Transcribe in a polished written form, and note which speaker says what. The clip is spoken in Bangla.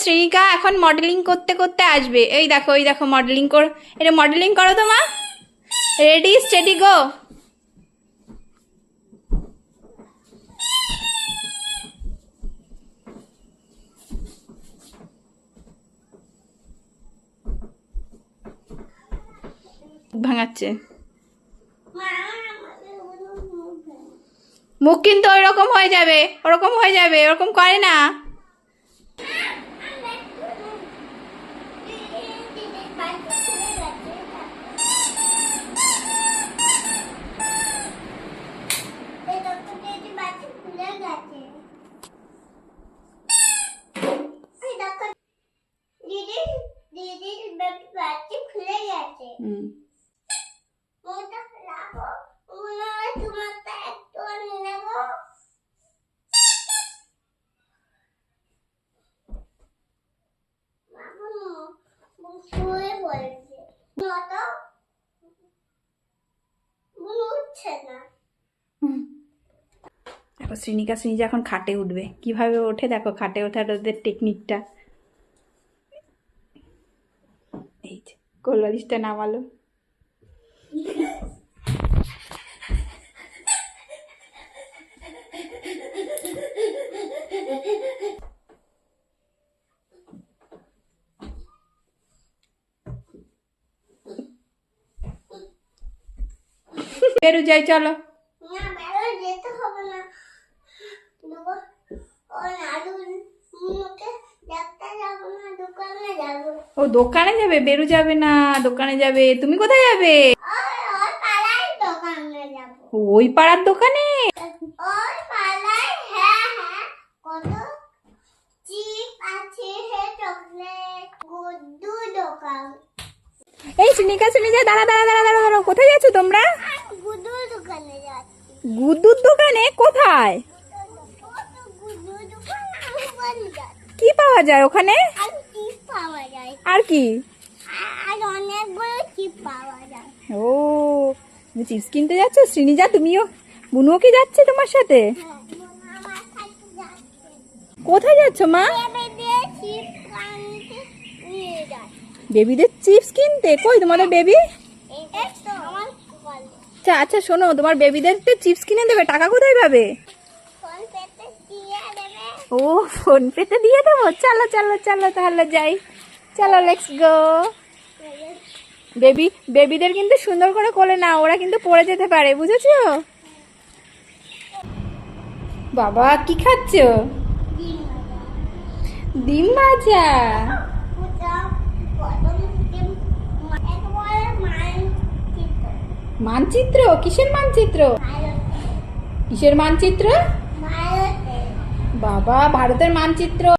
Speaker 1: শ্রেণিকা এখন মডেলিং করতে করতে আসবে। এই দেখো মডেলিং কর, এটা মডেলিং করো তো মা। Ready steady go. ভাঙাচ্ছে মুখ, কিন্তু ওরকম হয়ে যাবে, ওরকম হয়ে যাবে, ওরকম করে না। দেখো শ্রীনিকা এখন খাটে উঠবে, কিভাবে ওঠে দেখো, খাটে ওঠার ওদের টেকনিকটা। এই যে কোলবালিশটা নামালো। বেরো যাই, চলো। ও দোকানে যাবে, বেরু যাবে না, দোকানে যাবে। তুমি কোথায় যাবে? ওই পাড়ার দোকানে? এই শ্রীনিকা দাঁড়া দাঁড়া দাঁড়া দাঁড়া দাঁড়া, কোথায় যাচ্ছ তোমরা? গুড্ডুর দোকানে? কোথায়? কি পাওয়া যায় ওখানে? আর কি? ও চিপস কিনতে যাচ্ছ? শ্রীনিজা তুমিও, বুনুও কি যাচ্ছে তোমার সাথে? কোথায় যাচ্ছ মা? বেবিদের চিপস কিনতে? কই তোমাদের বেবি? আচ্ছা শোনো, তোমার বেবিদের চিপস কিনে দেবে, টাকা কোথায় পাবে? ও ফোন পেতে দিয়ে দেবো। চলো চলো চলো তাহলে যাই, চলো লেটস গো। বেবিদের কিন্তু সুন্দর করে কোলে না, ওরা কিন্তু পড়ে যেতে পারে, বুঝেছো? বাবা কি খাচ্ছ? ডিম ভাজা। মানচিত্র? কিসের মানচিত্র? কিসের মানচিত্র? বাবা ভারতের মানচিত্র।